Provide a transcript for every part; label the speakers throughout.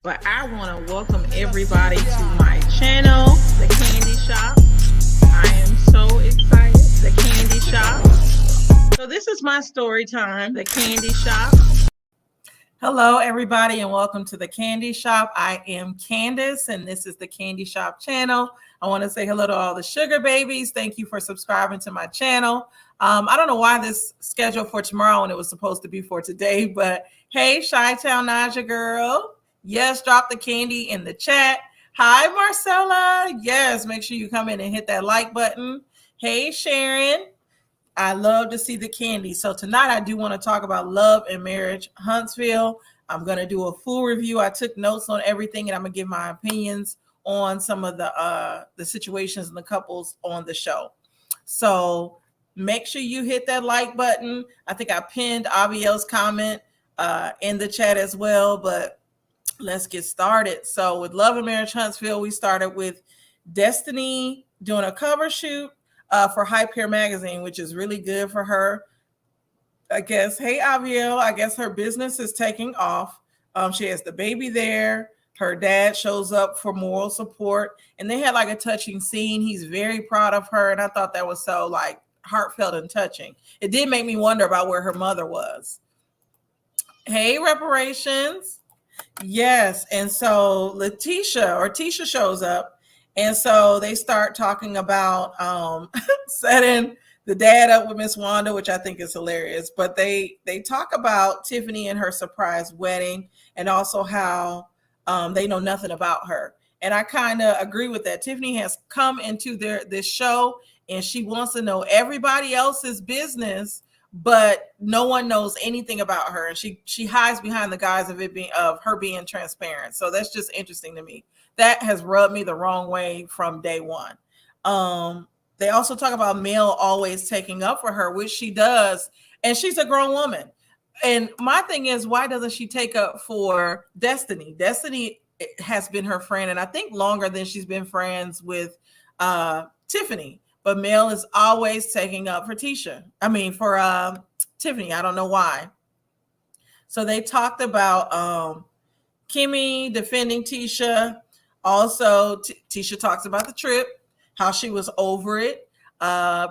Speaker 1: But I want to welcome everybody to my channel, The Candy Shop. I am so excited. The Candy Shop. So this is my story time, The Candy Shop. Hello, everybody, and welcome to The Candy Shop. I am Candace, and this is The Candy Shop channel. I want to say hello to all the sugar babies. Thank you for subscribing to my channel. I don't know why this scheduled for tomorrow when it was supposed to be for today, but hey, Chi-Town Naja girl. Yes, drop the candy in the chat. Hi, Marcella. Yes, make sure you come in and hit that like button. Hey, Sharon. I love to see the candy. So tonight I do want to talk about Love and Marriage Huntsville. I'm going to do a full review. I took notes on everything, and I'm going to give my opinions on some of the situations and the couples on the show. So make sure you hit that like button. I think I pinned Aviel's comment in the chat as well, but let's get started. So with Love and Marriage Huntsville, we started with Destiny doing a cover shoot for Hype Hair Magazine, which is really good for her. I guess, hey, Aviel, I guess her business is taking off. She has the baby there. Her dad shows up for moral support, and they had like a touching scene. He's very proud of her, and I thought that was so like heartfelt and touching. It did make me wonder about where her mother was. Hey, Reparations. Yes, and so Tisha shows up, and so they start talking about setting the dad up with Miss Wanda, which I think is hilarious. But they talk about Tiffany and her surprise wedding, and also how they know nothing about her. And I kind of agree with that. Tiffany has come into this show, and she wants to know everybody else's business, but no one knows anything about her, and she hides behind the guise of her being transparent. So that's just interesting to me. That has rubbed me the wrong way from day one. They also talk about Mel always taking up for her, which she does, and she's a grown woman. And my thing is, why doesn't she take up for Destiny? Destiny has been her friend, and I think longer than she's been friends with Tiffany. But Mel is always taking up for Tiffany. I don't know why. So they talked about Kimmy defending Tisha. Also, Tisha talks about the trip, how she was over it,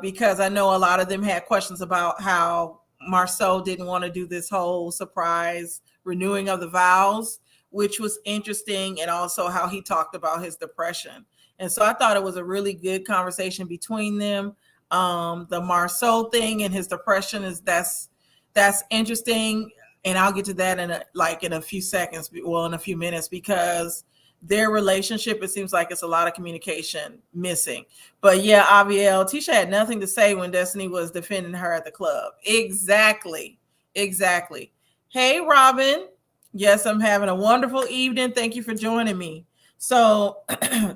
Speaker 1: because I know a lot of them had questions about how Marceau didn't want to do this whole surprise renewing of the vows, which was interesting, and also how he talked about his depression. And so I thought it was a really good conversation between them. The Marceau thing and his depression that's interesting, and I'll get to that in a few seconds, in a few minutes, because their relationship, it seems like it's a lot of communication missing. But yeah, Aviel, Tisha had nothing to say when Destiny was defending her at the club. Exactly. Hey, Robin. Yes, I'm having a wonderful evening. Thank you for joining me. So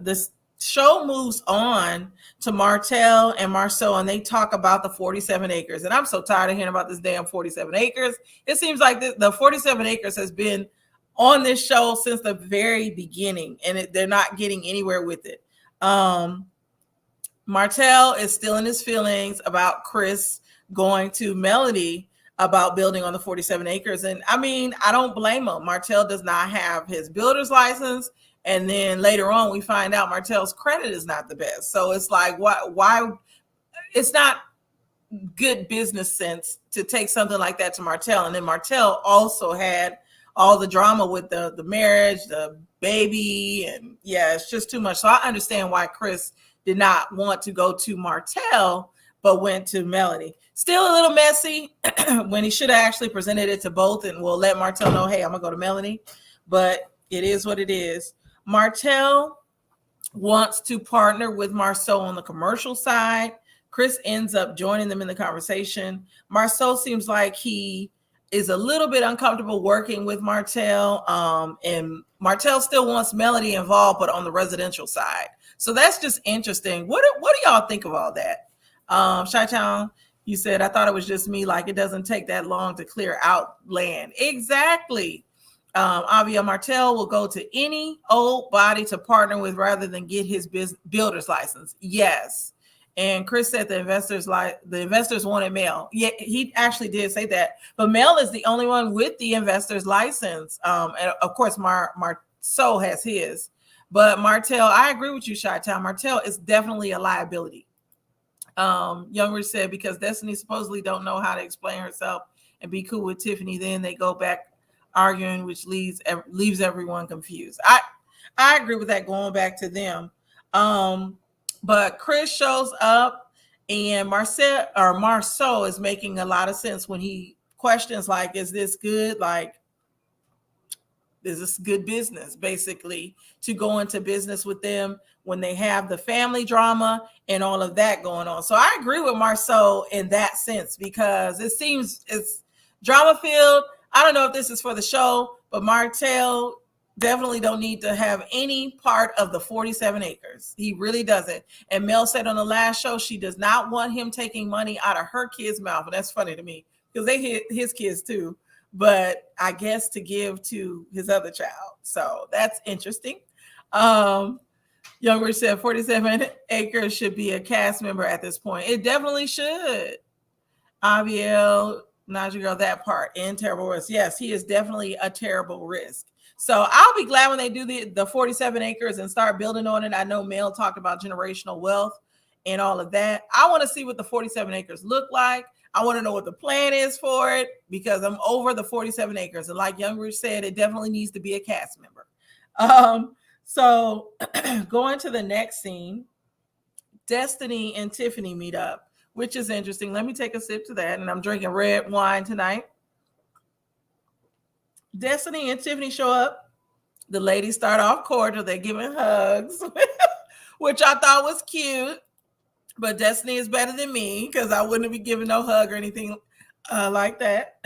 Speaker 1: this show moves on to Martell and Marceau, and they talk about the 47 acres. And I'm so tired of hearing about this damn 47 acres. It seems like the 47 acres has been on this show since the very beginning, and they're not getting anywhere with it. Martell is still in his feelings about Chris going to Melody about building on the 47 acres. And I mean, I don't blame him. Martell does not have his builder's license. And then later on, we find out Martell's credit is not the best. So it's like, why? It's not good business sense to take something like that to Martell. And then Martell also had all the drama with the marriage, the baby, and yeah, it's just too much. So I understand why Chris did not want to go to Martell, but went to Melody. Still a little messy when he should have actually presented it to both, and we'll let Martell know, hey, I'm gonna go to Melody. But it is what it is. Martell wants to partner with Marceau on the commercial side. Chris ends up joining them in the conversation. Marceau seems like he is a little bit uncomfortable working with Martell, and Martell still wants Melody involved, but on the residential side. So that's just interesting. What do y'all think of all that? Chi-Town, you said, I thought it was just me, like it doesn't take that long to clear out land. Exactly. Avia Martell will go to any old body to partner with rather than get his builder's license. Yes. And Chris said the investors wanted Mel. Yeah, he actually did say that. But Mel is the only one with the investor's license. And of course, So has his. But Martell, I agree with you, Chi-Town. Martell is definitely a liability. Younger said because Destiny supposedly don't know how to explain herself and be cool with Tiffany. Then they go back arguing, which leaves everyone confused. I agree with that, going back to them. But Chris shows up, and Marceau is making a lot of sense when he questions, like, is this good? Like, is this good business, basically, to go into business with them when they have the family drama and all of that going on. So I agree with Marceau in that sense, because it seems it's drama filled. I don't know if this is for the show, but Martell definitely don't need to have any part of the 47 acres. He really doesn't. And Mel said on the last show she does not want him taking money out of her kids' mouth. And that's funny to me because they hit his kids too, but I guess to give to his other child. So that's interesting. Younger said 47 acres should be a cast member at this point. It definitely should. Aviel, Naja girl, that part in terrible risk. Yes, he is definitely a terrible risk. So I'll be glad when they do the 47 acres and start building on it. I know Mel talked about generational wealth and all of that. I want to see what the 47 acres look like. I want to know what the plan is for it, because I'm over the 47 acres. And like Young said, it definitely needs to be a cast member. So going to the next scene, Destiny and Tiffany meet up, which is interesting. Let me take a sip to that. And I'm drinking red wine tonight. Destiny and Tiffany show up. The ladies start off cordial. They're giving hugs, which I thought was cute. But Destiny is better than me, because I wouldn't be giving no hug or anything like that.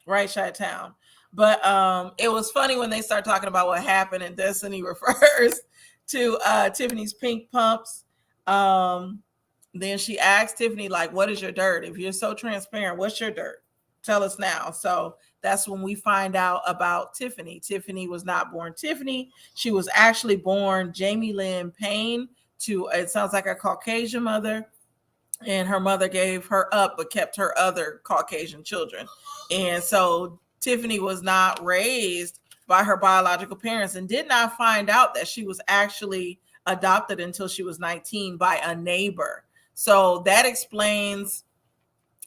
Speaker 1: Right, Chi-Town. But it was funny when they start talking about what happened, and Destiny refers to Tiffany's pink pumps. Then she asks Tiffany, like, what is your dirt? If you're so transparent, what's your dirt? Tell us now. So that's when we find out about Tiffany. Tiffany was not born Tiffany. She was actually born Jamie Lynn Payne to, it sounds like, a Caucasian mother. And her mother gave her up but kept her other Caucasian children. And so Tiffany was not raised by her biological parents and did not find out that she was actually adopted until she was 19 by a neighbor. So that explains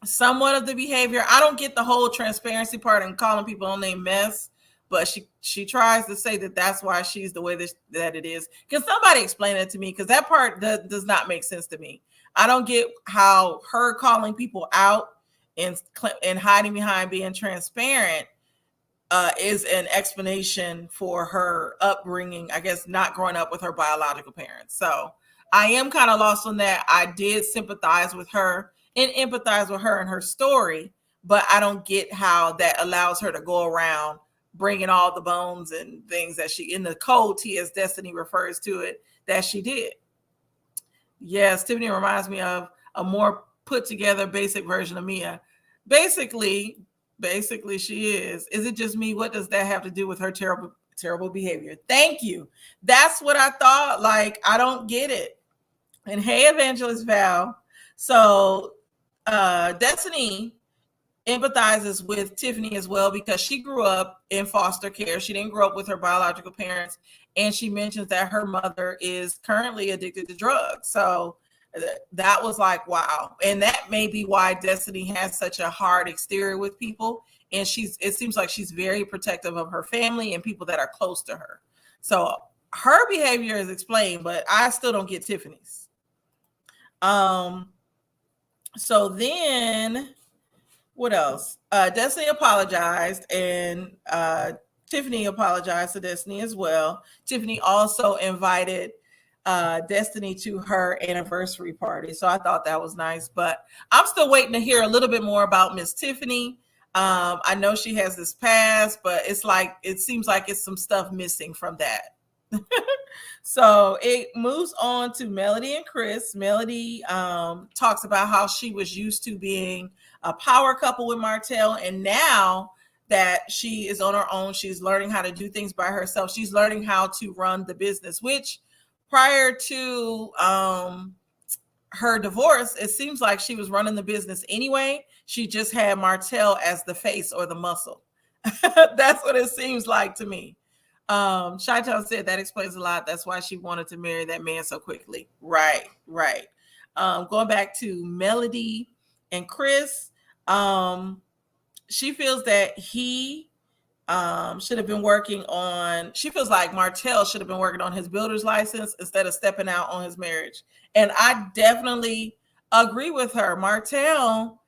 Speaker 1: somewhat of the behavior. I don't get the whole transparency part and calling people on their mess, but she tries to say that that's why she's the way that it is. Can somebody explain it to me? Because that part does not make sense to me. I don't get how her calling people out and hiding behind being transparent is an explanation for her upbringing, I guess, not growing up with her biological parents. So I am kind of lost on that. I did sympathize with her and empathize with her and her story, but I don't get how that allows her to go around bringing all the bones and things that she, in the code T as Destiny refers to it, that she did. Yes, Tiffany reminds me of a more put together basic version of Mia. Basically she is. Is it just me? What does that have to do with her terrible behavior? Thank you. That's what I thought. Like, I don't get it. And hey, Evangelist Val. So Destiny empathizes with Tiffany as well, because she grew up in foster care. She didn't grow up with her biological parents. And she mentions that her mother is currently addicted to drugs. So that was like, wow. And that may be why Destiny has such a hard exterior with people. And it seems like she's very protective of her family and people that are close to her. So her behavior is explained, but I still don't get Tiffany's. So then what else? Destiny apologized, and Tiffany apologized to Destiny as well. Tiffany also invited Destiny to her anniversary party. So I thought that was nice, but I'm still waiting to hear a little bit more about Miss Tiffany. I know she has this past, but it seems like it's some stuff missing from that. So it moves on to Melody and Chris. Melody talks about how she was used to being a power couple with Martell, and now that she is on her own, she's learning how to do things by herself. She's learning how to run the business, which prior to her divorce, it seems like she was running the business anyway. She just had Martell as the face or the muscle. That's what it seems like to me. Chi-Town said that explains a lot. That's why she wanted to marry that man so quickly. Right, right. Going back to Melody and Chris, she feels that he should have been working on, she feels like Martell should have been working on his builder's license instead of stepping out on his marriage. And I definitely agree with her. Martell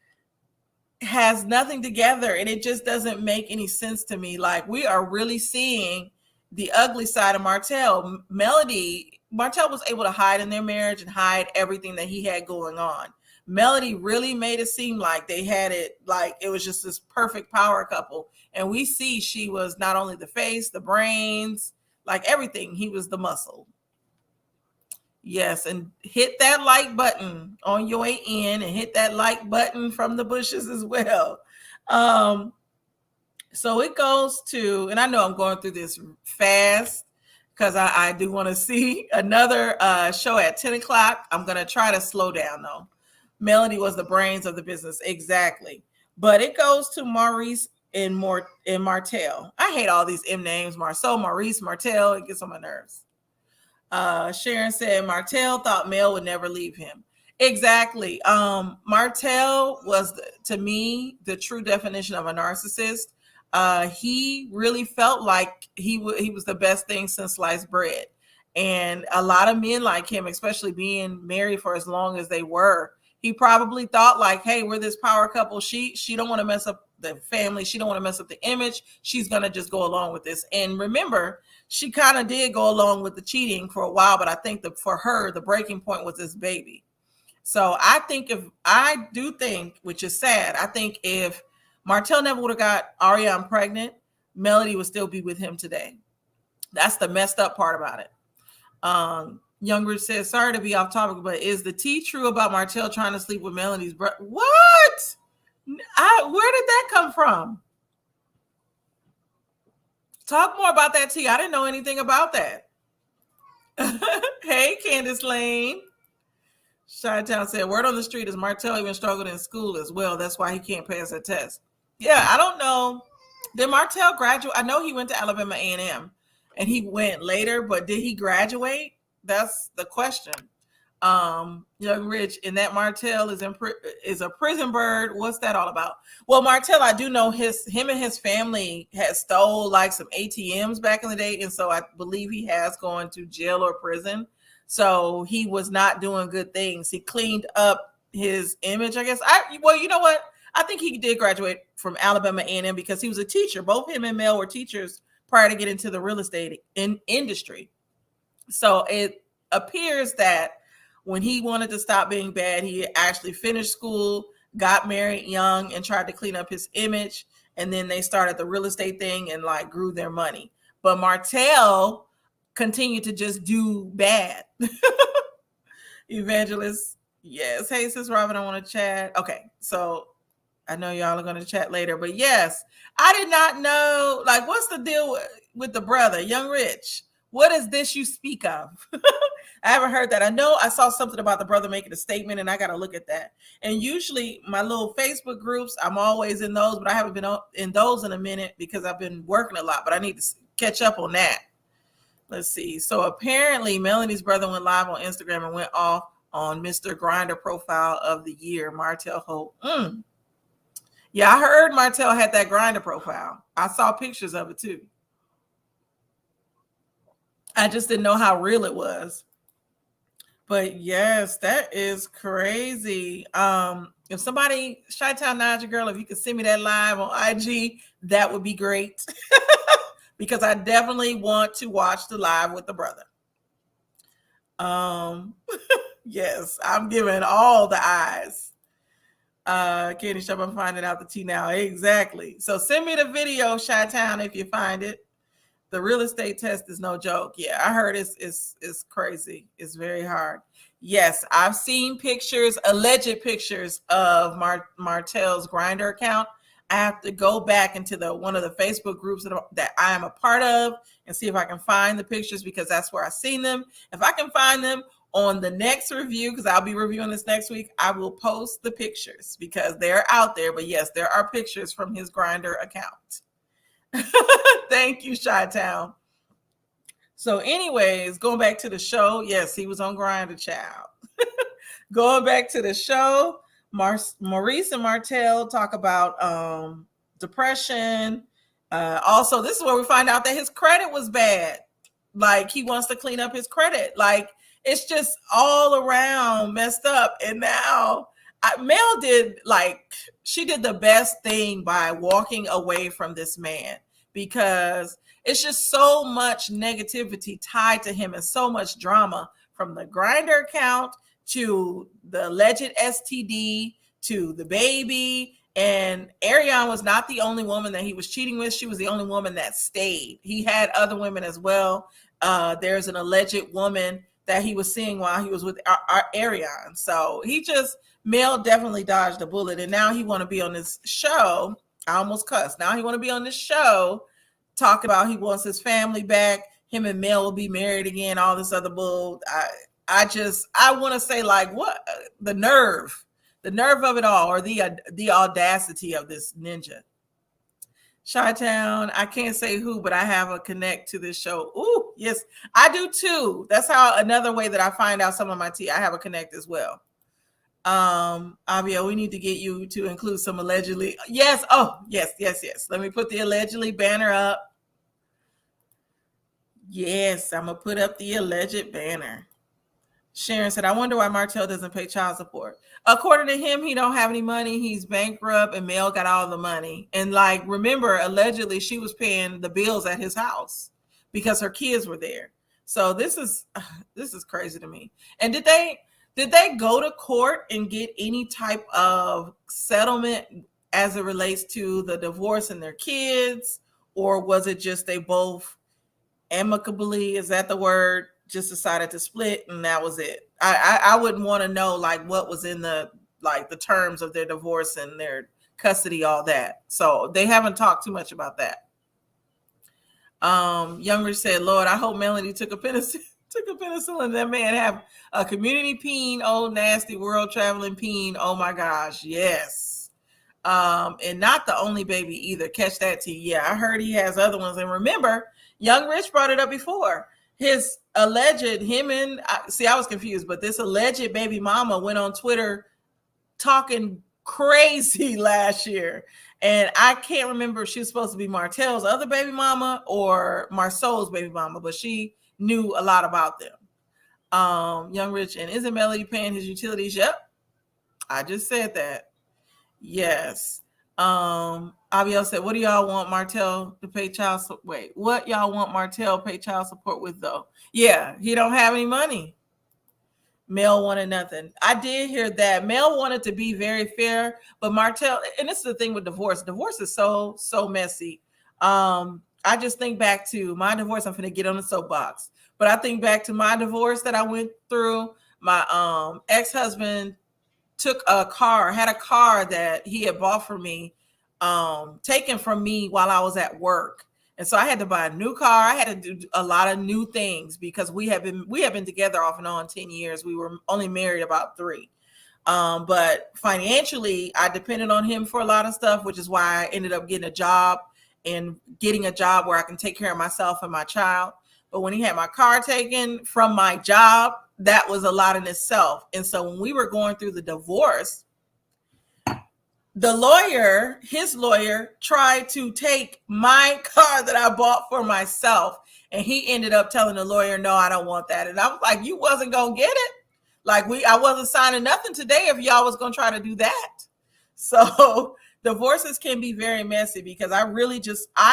Speaker 1: has nothing together and it just doesn't make any sense to me. Like, we are really seeing the ugly side of Martell. Martell was able to hide in their marriage and hide everything that he had going on. Melody really made it seem like they had it, like it was just this perfect power couple. And we see she was not only the face, the brains, like everything. He was the muscle. Yes, and hit that like button on your way in and hit that like button from the bushes as well. So it goes to, and I know I'm going through this fast because I do want to see another show at 10 o'clock. I'm going to try to slow down though. Melody was the brains of the business. Exactly. But it goes to Maurice and Martell. I hate all these M names. Marceau, Maurice, Martell. It gets on my nerves. Sharon said Martell thought Mel would never leave him. Exactly. Martell was, to me, the true definition of a narcissist. He really felt like he was the best thing since sliced bread. And a lot of men like him, especially being married for as long as they were, he probably thought like, hey, we're this power couple. She don't want to mess up the family. She don't want to mess up the image. She's going to just go along with this. And remember, she kind of did go along with the cheating for a while, but I think that for her, the breaking point was this baby. So I do think, which is sad, I think if Martell never would have got Ariane pregnant, Melody would still be with him today. That's the messed up part about it. Youngridge says, sorry to be off topic, but is the tea true about Martell trying to sleep with Melody's brother? What? Where did that come from? Talk more about that tea. I didn't know anything about that. Hey, Candace Lane. Chi-Town said, word on the street is Martell even struggled in school as well. That's why he can't pass that test. Yeah, I don't know. Did Martell graduate? I know he went to Alabama A&M and he went later, but did he graduate? That's the question. Young Rich, and that Martell is a prison bird. What's that all about? Well, Martell, I do know him and his family had stole like some ATMs back in the day, and so I believe he has gone to jail or prison. So he was not doing good things. He cleaned up his image, I guess. Well, you know what? I think he did graduate from Alabama A&M because he was a teacher. Both him and Mel were teachers prior to getting into the real estate industry. So it appears that when he wanted to stop being bad, he actually finished school, got married young, and tried to clean up his image. And then they started the real estate thing and like grew their money. But Martell continued to just do bad. Evangelist, yes. Hey, sis Robin, I want to chat. Okay, so I know y'all are going to chat later, but yes, I did not know. Like, what's the deal with the brother, Young Rich? What is this you speak of? I haven't heard that. I know I saw something about the brother making a statement, and I got to look at that. And usually my little Facebook groups, I'm always in those, but I haven't been in those in a minute because I've been working a lot, but I need to catch up on that. Let's see. So apparently Melanie's brother went live on Instagram and went off on Mr. Grinder profile of the year, Martell Hope. Yeah, I heard Martell had that Grinder profile. I saw pictures of it too. I just didn't know how real it was. But yes, that is crazy. If somebody, Chi-Town Naja girl, if you could send me that live on IG, that would be great. Because I definitely want to watch the live with the brother. Yes, I'm giving all the eyes. Candy Shop, I'm finding out the tea now. Exactly. So send me the video, Chi-Town, if you find it. The real estate test is no joke. Yeah, I heard it's crazy. It's very hard. Yes, I've seen pictures, alleged pictures of Martell's Grinder account. I have to go back into one of the Facebook groups that I am a part of and see if I can find the pictures because that's where I've seen them. If I can find them on the next review, because I'll be reviewing this next week, I will post the pictures because they're out there. But yes, there are pictures from his Grinder account. Thank you, Chi-Town. So, anyways, going back to the show, yes, he was on Grindr, child. Going back to the show, Maurice and Martell talk about depression. Also, this is where we find out that his credit was bad. Like, he wants to clean up his credit. Like, it's just all around messed up. And now Mel did, like, she did the best thing by walking away from this man, because it's just so much negativity tied to him and so much drama, from the Grindr account to the alleged STD to the baby. And Ariane was not the only woman that he was cheating with. She was the only woman that stayed. He had other women as well. There's an alleged woman that he was seeing while he was with Ariane. So Mel definitely dodged a bullet. And now he want to be on this show. I almost cussed. Now he want to be on this show talking about he wants his family back. Him and Mel will be married again, all this other bull. I want to say, like, what the nerve of it all, or the audacity of this ninja. Chi-Town, I can't say who, but I have a connect to this show. Ooh, yes, I do too. That's how another way that I find out some of my tea. I have a connect as well. Avio, we need to get you to include some allegedly. Yes. Oh, yes. Let me put the allegedly banner up. Yes, I'm gonna put up the alleged banner. Sharon said, I wonder why Martell doesn't pay child support. According to him, he don't have any money. He's bankrupt, and Mel got all the money. And, like, remember, allegedly she was paying the bills at his house because her kids were there. So this is crazy to me. And did they go to court and get any type of settlement as it relates to the divorce and their kids? Or was it just they both amicably, is that the word, just decided to split and that was it? I wouldn't want to know, like, what was in the terms of their divorce and their custody, all that. So they haven't talked too much about that. Young Rich said, Lord, I hope Melanie took a penicillin. That man have a community peen, old nasty world traveling peen. Oh my gosh, yes. And not the only baby either. Catch that tea. Yeah, I heard he has other ones. And remember, Young Rich brought it up before. His alleged, I was confused, but this alleged baby mama went on Twitter talking crazy last year. And I can't remember if she was supposed to be Martell's other baby mama or Marceau's baby mama, but she knew a lot about them. Young Rich, and isn't Melody paying his utilities? Yep. I just said that. Yes. Abiel said, what do y'all want Martell to pay child support? Wait, what y'all want Martell pay child support with, though? Yeah, he don't have any money. Mel wanted nothing. I did hear that. Mel wanted to be very fair, but Martell, and this is the thing with divorce. Divorce is so messy. I just think back to my divorce. I'm going to get on the soapbox, but I think back to my divorce that I went through. My ex-husband had a car that he had bought for me, taken from me while I was at work. And so I had to buy a new car. I had to do a lot of new things because we have been together off and on 10 years. We were only married about 3. But financially, I depended on him for a lot of stuff, which is why I ended up getting a job where I can take care of myself and my child. But when he had my car taken from my job, that was a lot in itself. And so when we were going through the divorce, his lawyer tried to take my car that I bought for myself. And he ended up telling the lawyer, no, I don't want that. And I was like, you wasn't going to get it. Like I wasn't signing nothing today if y'all was going to try to do that. So divorces can be very messy because I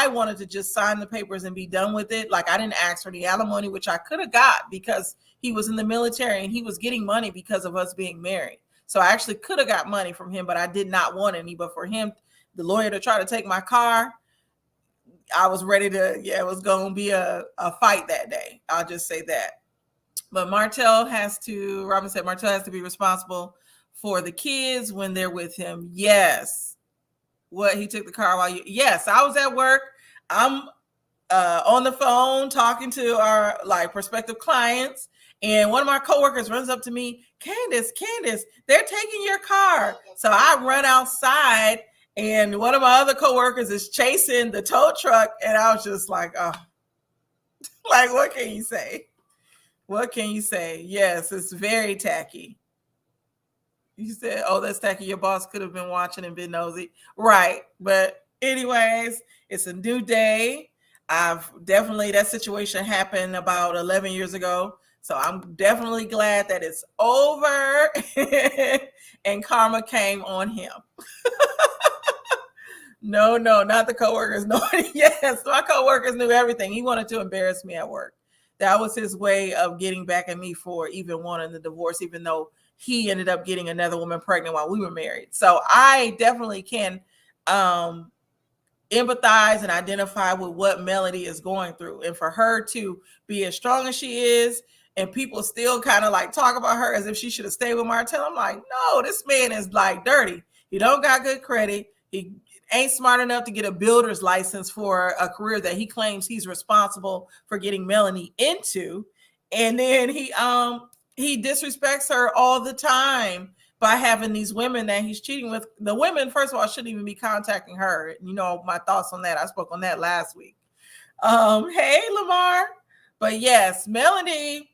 Speaker 1: wanted to just sign the papers and be done with it. Like I didn't ask for the alimony, which I could have got because he was in the military and he was getting money because of us being married. So I actually could have got money from him, but I did not want any. But for him, the lawyer, to try to take my car, I was ready to, it was going to be a fight that day. I'll just say that. But Robin said Martell has to be responsible for the kids when they're with him. Yes. What, he took the car yes, I was at work. I'm on the phone talking to our prospective clients. And one of my coworkers runs up to me, Candace, they're taking your car. So I run outside and one of my other coworkers is chasing the tow truck. And I was just like, oh, Like, what can you say? What can you say? Yes, it's very tacky. You said, oh, that's tacky. Your boss could have been watching and been nosy. Right. But, anyways, it's a new day. I've definitely, that situation happened about 11 years ago. So I'm definitely glad that it's over and karma came on him. No, not the coworkers. No, yes, my coworkers knew everything. He wanted to embarrass me at work. That was his way of getting back at me for even wanting the divorce, even though he ended up getting another woman pregnant while we were married. So I definitely can um, empathize and identify with what Melody is going through. And for her to be as strong as she is, and people still kind of like talk about her as if she should have stayed with Martell. I'm like, no, this man is like dirty. He don't got good credit. He ain't smart enough to get a builder's license for a career that he claims he's responsible for getting Melanie into. And then he disrespects her all the time by having these women that he's cheating with. The women, first of all, shouldn't even be contacting her. You know, my thoughts on that. I spoke on that last week. Hey, Lamar. But yes, Melanie,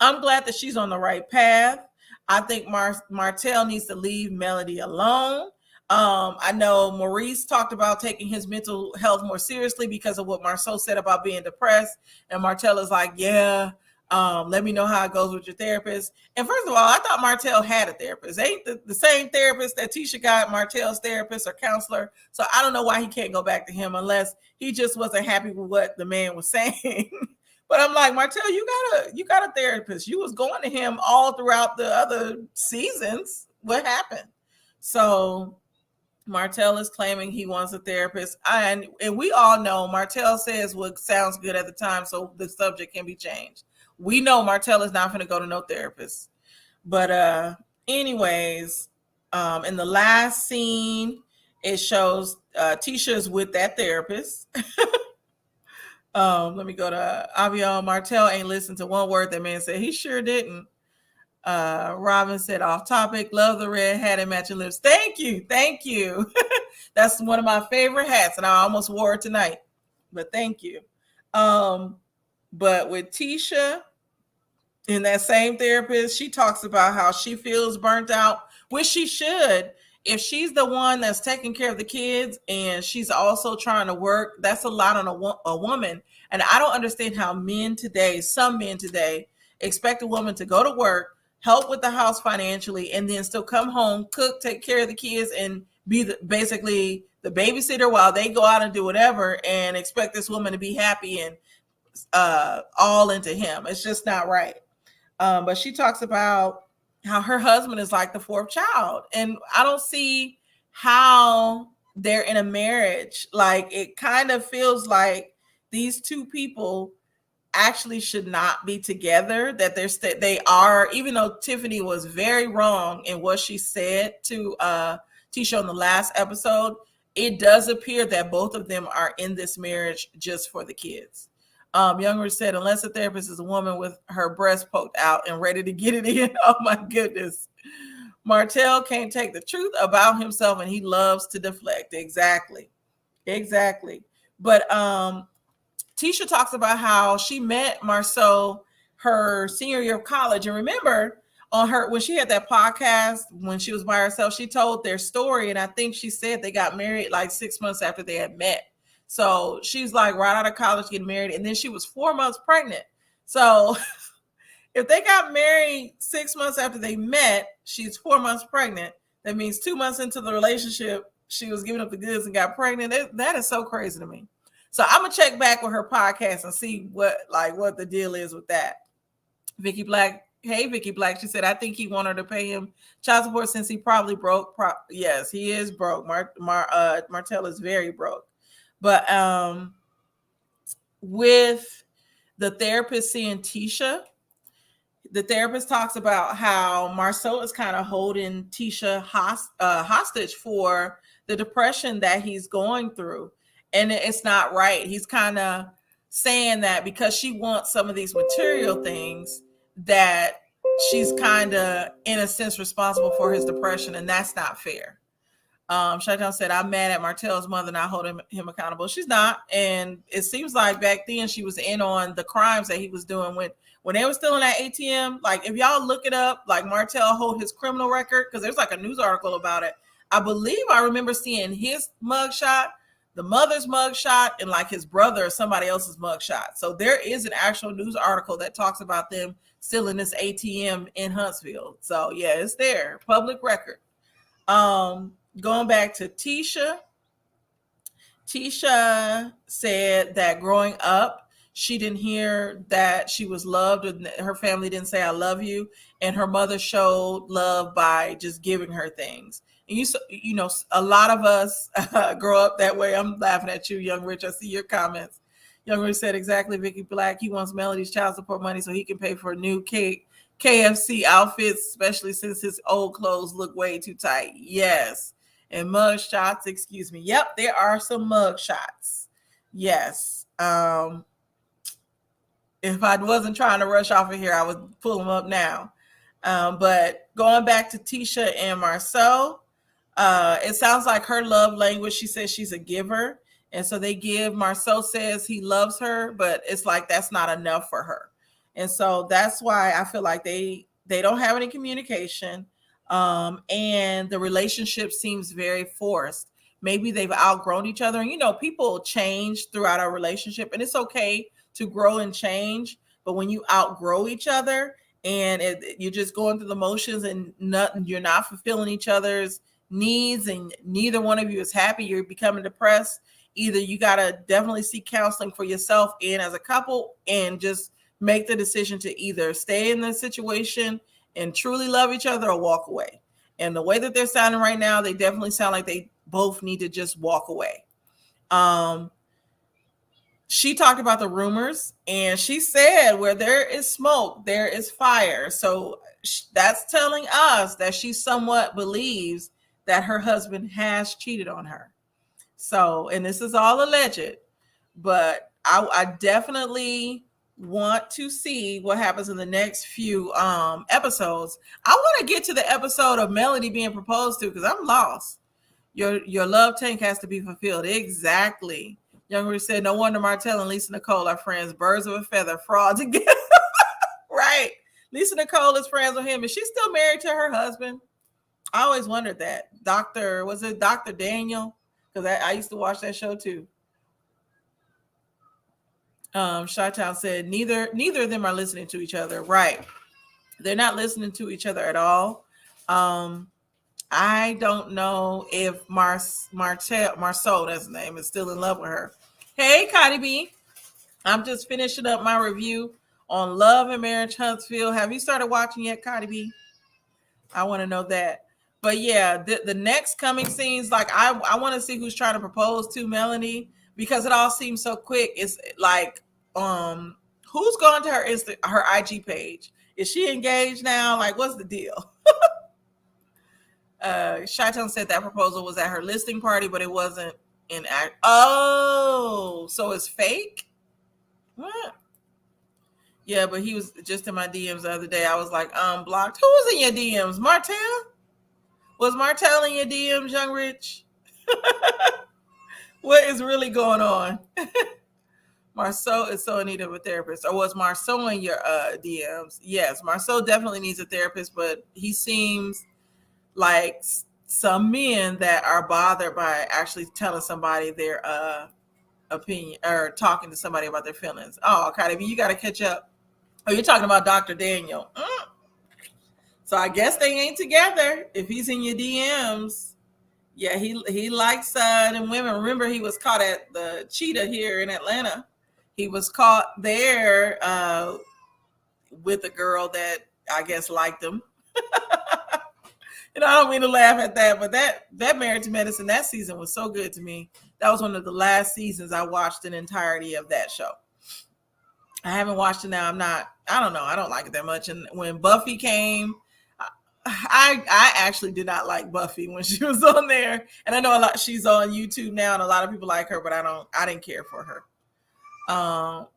Speaker 1: I'm glad that she's on the right path. I think Martell needs to leave Melody alone. I know Maurice talked about taking his mental health more seriously because of what Marceau said about being depressed. And Martell is like, yeah, let me know how it goes with your therapist. And first of all, I thought Martell had a therapist. Ain't the same therapist that Tisha got, Martell's therapist or counselor. So I don't know why he can't go back to him unless he just wasn't happy with what the man was saying. But I'm like, Martell, you got a therapist. You was going to him all throughout the other seasons. What happened? So Martell is claiming he wants a therapist. And we all know Martell says what sounds good at the time, so the subject can be changed. We know Martell is not going to go to no therapist. But anyways, in the last scene, it shows Tisha's with that therapist. Let me go to Avion. Martell ain't listened to one word that man said. He sure didn't. Robin said, off topic, love the red hat and matching lips. Thank you. That's one of my favorite hats, and I almost wore it tonight. But thank you. But with Tisha and that same therapist, she talks about how she feels burnt out, which she should. If she's the one that's taking care of the kids and she's also trying to work, that's a lot on a woman. And I don't understand how some men today, expect a woman to go to work, help with the house financially, and then still come home, cook, take care of the kids, and be basically the babysitter while they go out and do whatever, and expect this woman to be happy and all into him. It's just not right. But she talks about how her husband is like the fourth child. And I don't see how they're in a marriage. Like, it kind of feels like these two people actually should not be together, that they are, even though Tiffany was very wrong in what she said to Tisha on the last episode, it does appear that both of them are in this marriage just for the kids. Younger said, unless a therapist is a woman with her breast poked out and ready to get it in. Oh my goodness. Martell can't take the truth about himself and he loves to deflect. Exactly. But Tisha talks about how she met Marceau her senior year of college. And remember, when she had that podcast, when she was by herself, she told their story. And I think she said they got married like 6 months after they had met. So she's like right out of college getting married. And then she was 4 months pregnant. So if they got married 6 months after they met, she's 4 months pregnant. That means 2 months into the relationship, she was giving up the goods and got pregnant. That is so crazy to me. So I'm gonna check back with her podcast and see what the deal is with that. Vicky Black, hey Vicky Black, she said, I think he wanted to pay him child support since he probably broke. Yes, he is broke. Martell is very broke. But with the therapist seeing Tisha, the therapist talks about how Marceau is kind of holding Tisha hostage for the depression that he's going through. And it's not right. He's kind of saying that because she wants some of these material things, that she's kind of, in a sense, responsible for his depression. And that's not fair. Shaitan said, I'm mad at Martell's mother not holding him accountable. She's not. And it seems like back then she was in on the crimes that he was doing when they were still in that ATM. Like, if y'all look it up, like Martell hold his criminal record, because there's like a news article about it. I believe I remember seeing his mugshot, the mother's mugshot, and like his brother or somebody else's mugshot. So there is an actual news article that talks about them still in this ATM in Huntsville. So yeah, it's there, public record. Going back to Tisha said that growing up, she didn't hear that she was loved, and her family didn't say I love you, and her mother showed love by just giving her things. And you know, a lot of us grow up that way. I'm laughing at you, Young Rich. I see your comments. Young Rich said, exactly, Vicky Black. He wants Melody's child support money so he can pay for a new KFC outfits, especially since his old clothes look way too tight. Yes. And mug shots, excuse me. Yep, there are some mug shots. Yes. If I wasn't trying to rush off of here, I would pull them up now. But going back to Tisha and Marceau, it sounds like her love language, she says she's a giver. And so they give, Marceau says he loves her, but it's like that's not enough for her. And so that's why I feel like they don't have any communication. And the relationship seems very forced. Maybe they've outgrown each other. And, you know, people change throughout our relationship, and it's okay to grow and change. But when you outgrow each other and you're just going through the motions and you're not fulfilling each other's needs, and neither one of you is happy, you're becoming depressed. Either you got to definitely seek counseling for yourself and as a couple, and just make the decision to either stay in the situation and truly love each other or walk away. And the way that they're sounding right now, they definitely sound like they both need to just walk away. She talked about the rumors, and she said where there is smoke, there is fire. So that's telling us that she somewhat believes that her husband has cheated on her. So, and this is all alleged, but I definitely want to see what happens in the next few episodes. I want to get to the episode of Melody being proposed to, because I'm lost. Your love tank has to be fulfilled. Exactly. Younger said, no wonder Martell and Lisa Nicole are friends. Birds of a feather, fraud together. Right. Lisa Nicole is friends with him. Is she still married to her husband? I always wondered that. Was it Dr. Daniel? Because I used to watch that show too. Chi-Town said, neither of them are listening to each other. Right. They're not listening to each other at all. I don't know if Marceau, that's his name, is still in love with her. Hey, Connie B. I'm just finishing up my review on Love and Marriage Huntsville. Have you started watching yet, Connie B? I want to know that. But yeah, the next coming scenes, like I want to see who's trying to propose to Melanie, because it all seems so quick. It's like, who's going to her IG page? Is she engaged now? Like, what's the deal? Chi-Town said that proposal was at her listing party, but it wasn't in act. Oh, so it's fake? What? Yeah, but he was just in my DMs the other day. I was like, blocked. Who was in your DMs? Martell? Was Martell in your DMs, Young Rich? What is really going on? Marceau is so in need of a therapist. Or was Marceau in your DMs? Yes, Marceau definitely needs a therapist, but he seems like some men that are bothered by actually telling somebody their opinion or talking to somebody about their feelings. Oh, Cardi B, you got to catch up. Oh, you're talking about Dr. Daniel. So I guess they ain't together. If he's in your DMs, yeah, he likes them women. Remember, he was caught at the Cheetah here in Atlanta. He was caught there with a girl that I guess liked him. And I don't mean to laugh at that, but that Married to Medicine, that season was so good to me. That was one of the last seasons I watched in entirety of that show. I haven't watched it now. I don't know. I don't like it that much. And when Buffy came, I actually did not like Buffy when she was on there. And I know she's on YouTube now, and a lot of people like her, but I didn't care for her.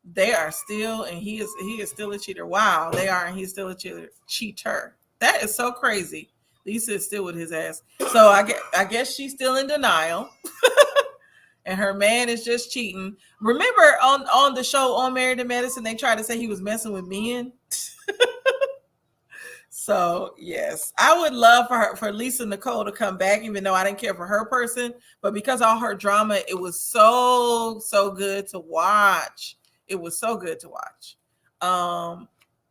Speaker 1: They are still, and he is still a cheater. Wow, they are, and he's still a cheater. That is so crazy. Lisa is still with his ass. So I guess she's still in denial. And her man is just cheating. Remember on the show On Married to Medicine, they tried to say he was messing with men. So yes, I would love for Lisa Nicole to come back, even though I didn't care for her person, but because all her drama, it was so good to watch. It was so good to watch.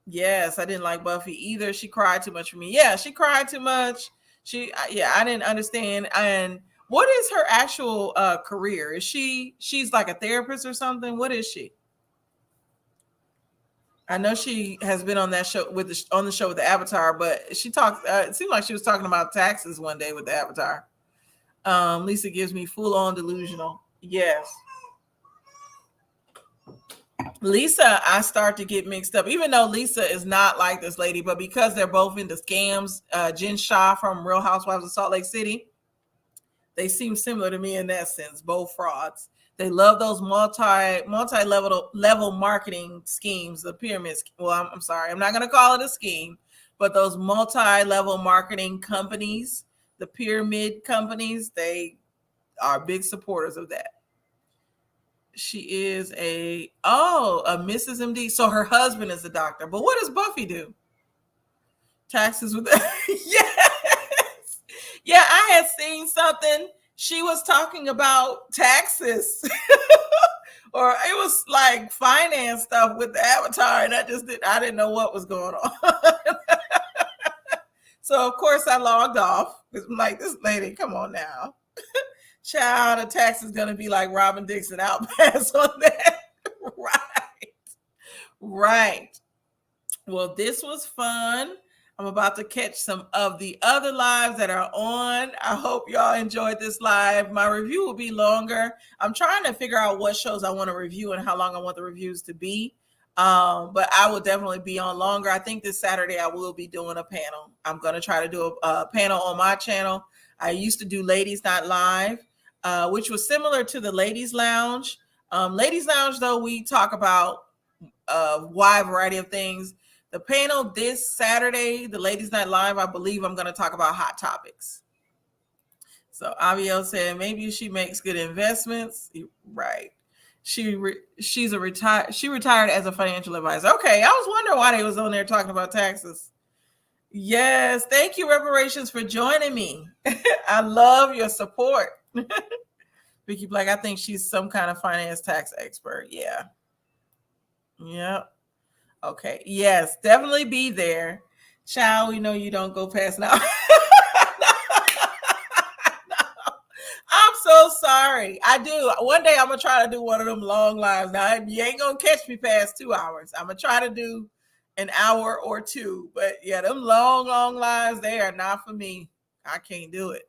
Speaker 1: Yes, I didn't like Buffy either. She cried too much for me. Yeah, she cried too much. I didn't understand. And what is her actual career? Is she's like a therapist or something? What is she? I know she has been on that show on the show with the Avatar, but she talked. It seemed like she was talking about taxes one day with the Avatar. Lisa gives me full on delusional. Yes, Lisa, I start to get mixed up, even though Lisa is not like this lady, but because they're both into scams. Jen Shah from Real Housewives of Salt Lake City, they seem similar to me in that sense. Both frauds. They love those multi-level marketing schemes, the pyramids. Well, I'm sorry, I'm not going to call it a scheme, but those multi-level marketing companies, the pyramid companies, they are big supporters of that. She is a Mrs. MD. So her husband is a doctor. But what does Buffy do? Taxes with yes. Yeah, I had seen something. She was talking about taxes. Or it was like finance stuff with the Avatar, and I didn't know what was going on. So of course I logged off. I'm like, this lady, come on now. Child, the tax is going to be like Robin Dixon. I'll pass on that. Right. Well, this was fun. I'm about to catch some of the other lives that are on. I hope y'all enjoyed this live. My review will be longer. I'm trying to figure out what shows I want to review and how long I want the reviews to be. But I will definitely be on longer. I think this Saturday I will be doing a panel. I'm going to try to do a panel on my channel. I used to do Ladies Not Live, which was similar to the Ladies Lounge. Ladies Lounge, though, we talk about a wide variety of things. The panel this Saturday, the Ladies Night Live, I believe I'm going to talk about hot topics. So Abiel said maybe she makes good investments. Right. She retired as a financial advisor. Okay, I was wondering why they was on there talking about taxes. Yes, thank you, Reparations, for joining me. I love your support. Vicky Black, I think she's some kind of finance tax expert. Yeah. Yep. Okay. Yes, definitely be there. Child, we know you don't go past now. No. I'm so sorry. I do. One day I'm going to try to do one of them long lives. Now, you ain't going to catch me past 2 hours. I'm going to try to do an hour or two. But yeah, them long lives, they are not for me. I can't do it.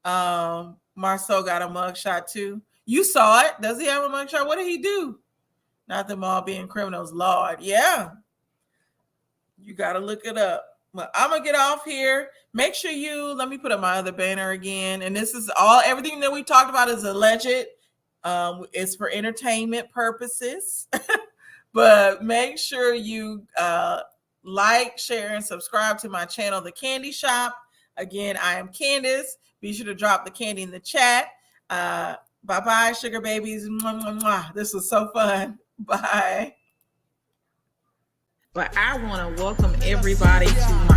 Speaker 1: Marceau got a mugshot too. You saw it. Does he have a mugshot? What did he do? Not them all being criminals, Lord. Yeah. You got to look it up. But I'm going to get off here. Make sure let me put up my other banner again. And this is everything that we talked about is alleged. It's for entertainment purposes. But make sure you like, share, and subscribe to my channel, The Candy Shop. Again, I am Candace. Be sure to drop the candy in the chat. Bye-bye, sugar babies. Mwah, mwah, mwah. This was so fun. Bye. But I want to welcome everybody to my